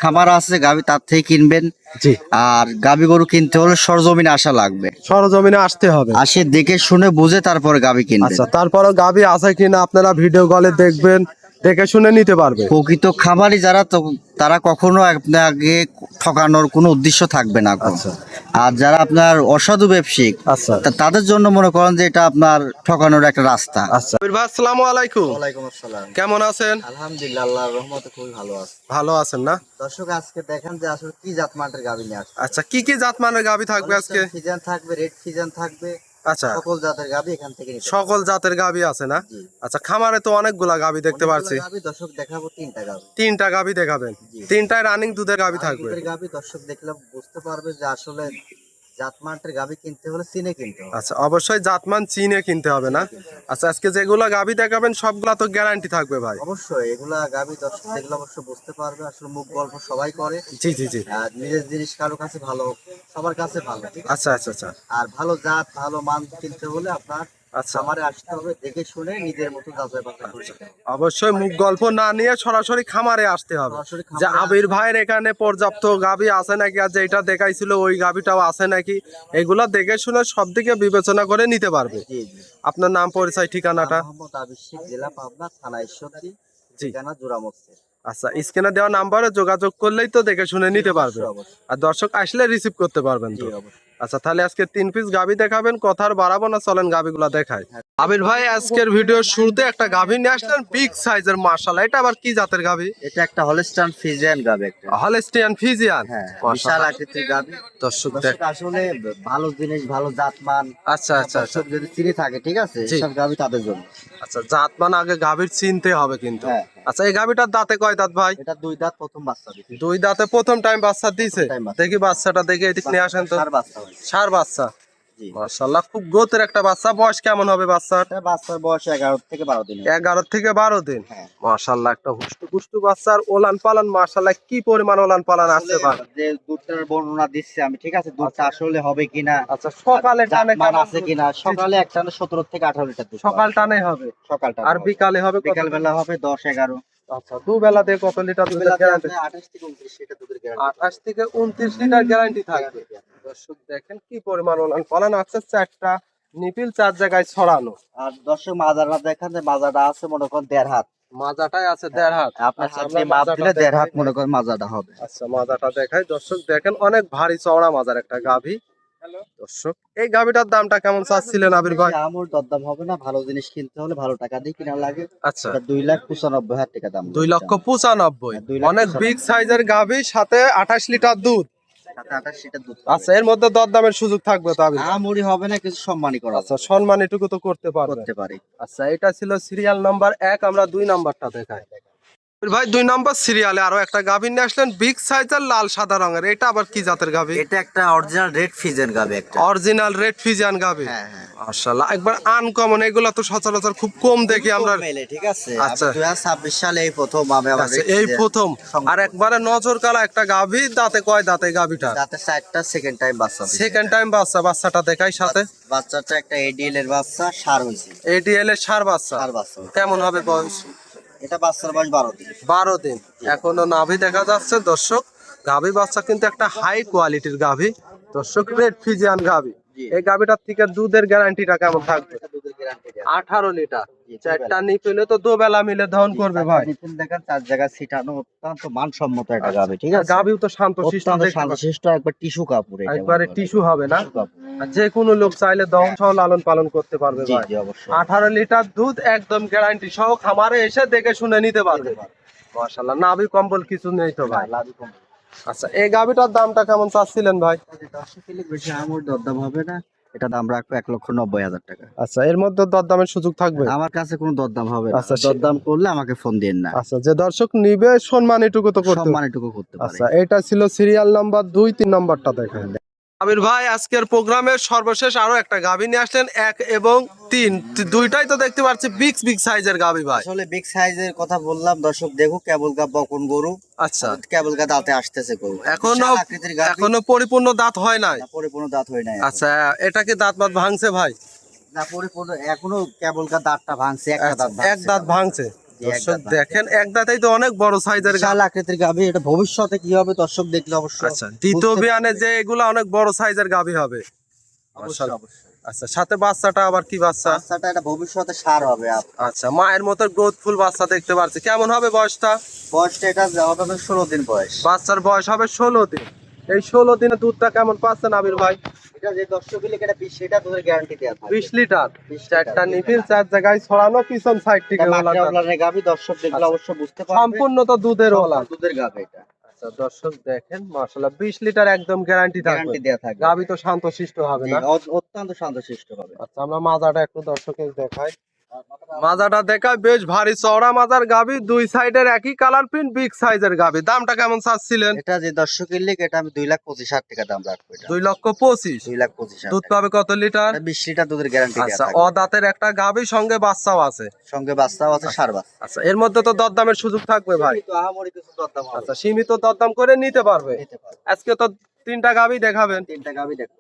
খামার আছে গাভী তার থেকে কিনবেন। জি, আর গাভী গরু কিনতে হলে সরজমিনে আসা লাগবে। সরজমিনে আসতে হবে। আসে দেখে শুনে বুঝে তারপরে গাভী কিনবেন। আচ্ছা, তারপরও গাভী আছে কিনা আপনারা ভিডিও কলে দেখবেন, দেখে শুনে নিতে পারবে। প্রকৃত খামারি যারা তো তারা কখনো আপনাকে ঠকানোর কোনো উদ্দেশ্য থাকবে না কোনো। আচ্ছা। আর যারা আপনার অসাধু ব্যবসায়িক আচ্ছা তাদের জন্য মনে করেন যে এটা আপনার ঠকানোর একটা রাস্তা। আচ্ছা। আবির ভাই আসসালামু আলাইকুম, ওয়ালাইকুম আসসালাম। কেমন আছেন? আলহামদুলিল্লাহ, আল্লাহর রহমতে খুবই ভালো আছে। ভালো আছেন না? দর্শক আজকে দেখেন যে আসলে কি জাতমানের গাভী নিয়ে আসছে। আচ্ছা, কি কি জাত মানের গাভী থাকবে আজকে? ফিজিয়ান থাকবে, রেড ফিজিয়ান থাকবে, আচ্ছা, সকল জাতের গাভী এখান থেকে নিতে সকল জাতের গাভী আছে না? জি। আচ্ছা, খামারে তো অনেকগুলা গাভী দেখতে পাচ্ছি। অনেকগুলো গাভী দর্শক দেখাবো, তিনটা গাভী। তিনটা গাভী দেখাবেন? জি। তিনটায় রানিং দুধের গাভী থাকবে। দুধের গাভী দর্শক দেখলে বুঝতে পারবে যে আসলে জাতমানের গাভী কিনতে হলে চিনে কিনতে হবে। আচ্ছা, অবশ্যই জাতমান চিনে কিনতে হবে না? আচ্ছা, আজকে যেগুলা গাভী দেখাবেন সবগুলা তো গ্যারান্টি থাকবে ভাই? অবশ্যই এগুলা গাভী দর্শক দেখলে অবশ্য বুঝতে পারবে। আসলে মুখ গল্প সবাই করে, জি জি জি। আর নিজের জিনিস কারো কাছে ভালো, সবার কাছে ভালো, ঠিক আছে? আচ্ছা আচ্ছা আচ্ছা আর ভালো জাত ভালো মান কিনতে হলে আপনার আচ্ছা। খামারে আসতে হবে, দেখে শুনে নিজের মতো যাচাই বাছাই করে নিতে হবে। অবশ্যই মুখ গল্প না নিয়ে সরাসরি খামারে আসতে হবে, সরাসরি যে খামারে আবির ভাইয়ের এখানে পর্যাপ্ত গাভী আছে নাকি, আর যেটা দেখাইছিল ওই গাভীটাও আছে নাকি, এগুলা দেখে শুনে সব দিকে বিবেচনা করে নিতে পারবে। জি জি। আপনার নাম, পরিচয়, ঠিকানাটা? মোহাম্মদ আবির শেখ, জেলা পাবনা, থানা ঈশ্বরদী, জি। ঠিকানা জোড়ামুখী। আচ্ছা, স্ক্রিনে দেওয়া নাম্বারে যোগাযোগ করলেই তো দেখে শুনে নিতে পারবে, অবশ্যই, অবশ্যই। আর দর্শক আসলে রিসিভ করতে পারবেন জি তো। অবশ্যই। আচ্ছা, তাহলে আজকে 3 পিস গাভী দেখাবেন, কথা আর বাড়াবো না, চলেন গাভীগুলা দেখাই। হ্যাঁ। আবির ভাই আজকের ভিডিওর শুরুতে একটা গাভী নিয়ে আসলেন, বিগ সাইজের, মাশাআল্লাহ। এটা আবার কি জাতের গাভী? এটা একটা হলস্টাইন ফ্রিজিয়ান গাভী একটা। Holstein Friesian. হ্যাঁ, বিশাল মাশাআল্লাহ। আকৃতির গাভী। দর্শক দেখ। দর্শক আসলে ভালো জিনিস, ভালো জাতমান আচ্ছা আচ্ছা আচ্ছা দর্শক যদি চিনি থাকে, ঠিক আছে, জি। সব গাভী তাদের জন্য। আচ্ছা, জাতমান আগে গাভীর চিনতে হবে কিন্তু। হ্যাঁ। আচ্ছা, এই গাভীটার দাঁতে কয় দাঁত ভাই? এটা দুই দাঁত, প্রথম বাচ্চা দিবে। দুই দাঁতে প্রথম টাইম বাচ্চা দিয়েছে। time বাচ্চা। দেখি বাচ্চাটা, দেখি এদিক নিয়ে আসেন তো। ষাঁড় বাচ্চা হয়েছে। ষাঁড় বাচ্চা। জি। মাশাআল্লাহ, খুব গ্রোথের একটা বাচ্চা। বয়স কেমন হবে বাচ্চার? এটা বাচ্চার বয়স 11 থেকে 12 দিন। 11 থেকে 12 দিন। হ্যাঁ। মাশাআল্লাহ, একটা হুষ্টু পুষ্টু বাচ্চার ওলান পালান, মাশাআল্লাহ, কি পরিমাণ ওলান পালান আসছে ভাই। যে দুধটার বর্ণনা দিচ্ছি আমি, ঠিক আছে, দুধটা আসলে হবে কিনা, আচ্ছা, সকালে টানে জাতমান কেমন আছে দুধ? কিনা। সকালে একটা 17 থেকে 18 লিটার দুধ সকাল টানে হবে, সকালটা আর বিকালে হবে কত? বিকাল বেলা হবে 10-11। আচ্ছা, দুবেলা দিয়ে কত লিটার দুধের গ্যারান্টি? 28 থেকে 29 লিটার দুধের গ্যারান্টি। 28 থেকে 29 লিটার গ্যারান্টি থাকবে। দর্শক দেখেন কি পরিমাণ ওলান পালান আছে, চারটা নিপিল চার জায়গায় ছড়ানো। আর দর্শক মাজারটা দেখেন, যে মাজাটা আছে মনে করেন 1.5 হাত। মাজাটাই আছে 1.5 হাত। আপনার আচ্ছা, হাতে আমরা মাপ মাজাটা দিলে 1.5 হাত দেখাই। মনে করেন মাজাটা হবে। আচ্ছা, মাজাটা দেখাই। দর্শক দেখেন, অনেক ভারী চওড়া মাজার একটা গাভী। দর্শক, এই গাভীটার দামটা কেমন চাচ্ছিলেন আবির ভাই? আমর দরদাম হবে না, ভালো জিনিস কিনতে হলে ভালো টাকা দিয়ে কিনা লাগে। আচ্ছা, এটা 2,95,000 টাকা দাম। 2,95,000। হ্যাঁ, 2,95,000 অনেক বিগ সাইজের গাভী, সাথে 28 লিটার দুধ। সাথে 28 লিটার দুধ। আচ্ছা, এর মধ্যে দরদামের সুযোগ থাকবে তো আবির ভাই? আমরি হবে না, কিছু সম্মানই করা আচ্ছা, সম্মান এটুকু তো করতে পারবে। করতে পারি। আচ্ছা, এটা ছিল সিরিয়াল নাম্বার 1, আমরা 2 নাম্বারটা দেখাই। ভাই 2 নাম্বার সিরিয়ালে আরো একটা গাভী নিয়ে আসলেন, বিগ সাইজের, লাল সাদা রঙের। এটা আবার কি জাতের গাভী? এটা একটা অরিজিনাল রেড ফিজেন গাবে একটা। অরিজিনাল রেড ফিজিয়ান গাভী। হ্যাঁ হ্যাঁ। মাশাআল্লাহ, একবার আনকমন। এগুলা তো সচরাচর খুব কম দেখি আমরা। মেলে, ঠিক আছে। আচ্ছা। 2026 সালে এই প্রথম আমি আবার আচ্ছা, এই প্রথম। আর একবারে নজর কালা একটা গাভী। দাঁতে কয় দাঁতে গাভীটা? রাতে 4টা, সেকেন্ড টাইম বাচ্চা দিছে। সেকেন্ড টাইম বাচ্চা। বাচ্চাটা দেখাই সাথে। বাচ্চাটা একটা এডিএল এর বাচ্চা, সার হইছে। এডিএল এর ষাঁড় বাচ্চা। সার বাচ্চা। কেমন হবে বয়স? এটা বাচ্চার বয়স 12 দিন। 12 দিন। এখনো নাভি দেখা যাচ্ছে দর্শক। গাভী বাচ্চা কিন্তু একটা হাই কোয়ালিটির গাভী। দর্শক, রেড ফিজিয়ান গাভী। জি। এই গাভীটার থেকে দুধের গ্যারান্টিটা কেমন থাকবে? এটা দুধের গ্যারান্টি দেয়া। 18 লিটার। জি, চারটা নিপিলে তো দুবেলা মিলে দহন করবে ভাই। নিপুণ দেখেন, 4 জায়গা ছিটানো, অত্যন্ত মানসম্মত একটা গাবে, ঠিক আর আছে। গাভীও তো শান্ত শিষ্ট অত্যন্ত দেখতে পাচ্ছি। শান্তশিষ্ট, একবার টিস্যু কাপড় এটা। একবারে টিস্যু হবে না? টিস্যু কাপড়। আর যে কোনো লোক চাইলে দহন সহ লালন পালন করতে পারবে জি ভাই। জি অবশ্যই। 18 লিটার দুধ, একদম গ্যারান্টি সহ, খামারে এসে দেখে শুনে নিতে পারবে। মাশাআল্লাহ, নাভি কম্বল কিছু নেই তো ভাই? লাভই কম। আচ্ছা, এই গাভীটার দামটা কেমন চাচ্ছিলেন ভাই? 10 কিলো বেশি আমর দরদাম হবে না। এটা দাম রাখবো 1,90,000 টাকা। আচ্ছা, এর মধ্যে দরদামের সুযোগ থাকবে? আমার কাছে কোনো দরদাম হবে না। আচ্ছা, দরদাম করলে আমাকে ফোন দিন না। আচ্ছা, যে দর্শক নিবে সম্মান এটুকু তো করতে হবে। সম্মান এটুকু করতে পারে। আচ্ছা, এটা ছিল সিরিয়াল নাম্বার 2, 3 নাম্বারটা দেখেন। আবির ভাই আজকের প্রোগ্রামের সর্বশেষ আরো একটা গাভী নিয়ে আসলেন, 1 এবং 3, দুইটাই তো দেখতে পাচ্ছি বিগ সাইজের গাভী ভাই। আসলে বিগ সাইজের কথা বললাম, দর্শক দেখো কেবল গা বকন গরু। আচ্ছা, কেবল গা দাঁতে আসতেছে গরু। এখনো বিশাল আকৃতির গাভী। এখনো পরিপূর্ণ দাঁত হয় নাই। না, পরিপূর্ণ দাঁত হয় নাই। আচ্ছা, এটা কি দাঁত ভাঙছে ভাই? না, পরিপূর্ণ এখনো কেবল গা দাঁতটা ভাঙছে, একটা দাঁত এক দাঁত ভাঙছে। দর্শক দেখেন এক দাঁতেই তো অনেক বড় সাইজের বিশাল আকৃতির গাভী, এটা ভবিষ্যতে কি হবে দর্শক দেখলে অবশ্যই আচ্ছা দ্বিতীয় বিয়ানে যে এগুলা অনেক বড় সাইজের গাভী হবে। অবশ্যই। আচ্ছা সাথে বাচ্চাটা আবার কি বাচ্চা? বাচ্চাটা এটা ভবিষ্যতে সার হবে। আচ্ছা মায়ের মতো গ্রোথফুল বাচ্চা দেখতে পাচ্ছি। কেমন হবে বয়সটা? বয়সটা এটা হবে 16 দিন বয়স। বাচ্চার বয়স হবে 16 দিন। এই 16 দিনে দুধটা কেমন পাচ্ছেন আবির ভাই? এটা যে দর্শক গুলি এটা 20 লিটার দুধের গ্যারান্টি দেওয়া থাকে। 20 লিটার। 20 চারটা নিপিল চার জায়গায় ছড়ানো পিছন সাইড থেকে এটা ওলাটা। মাকড়াওয়ালার গাভী, দর্শক দেখলে আচ্ছা। অবশ্যই বুঝতে পারবে সম্পূর্ণ তো দুধের ওলা। দুধের গাভী এটা। আচ্ছা দর্শক দেখেন মাশাআল্লাহ 20 লিটার একদম গ্যারান্টি থাকবে। গ্যারান্টি দেওয়া থাকে। গাভী তো শান্তশিষ্ট হবে জি, না? অত্যন্ত শান্তশিষ্ট হবে। আচ্ছা আমরা মাজাটা একটু দর্শকের দেখাই। মাজাটা দেখায় বেশ ভারী চওড়া মাজার গাভী, দুই সাইডের একই কালার প্রিন্ট, বিগ সাইজের গাভী। দামটা কেমন চাচ্ছিলেন? এটা যে দর্শকের লিগ এটা আমি 2,25,000 টাকা দাম রাখবো। এটা 2,25,000। 2,25,000 দুধ পাবে কত লিটার? 20 লিটার দুধের গ্যারান্টি দেওয়া আচ্ছা থাকে। অদাঁতের একটা গাভী, সঙ্গে বাচ্চাও আছে। সঙ্গে বাচ্চাও আছে, সার বাচ্চা। আচ্ছা এর মধ্যে তো দরদামের সুযোগ থাকবে ভাই? তো আহামরি কিছু দরদাম হবে। আচ্ছা সীমিত দরদাম করে নিতে পারবে। নিতে পারবে। আজকে তো 3টা গাভী দেখাবেন। 3টা গাভী দেখো।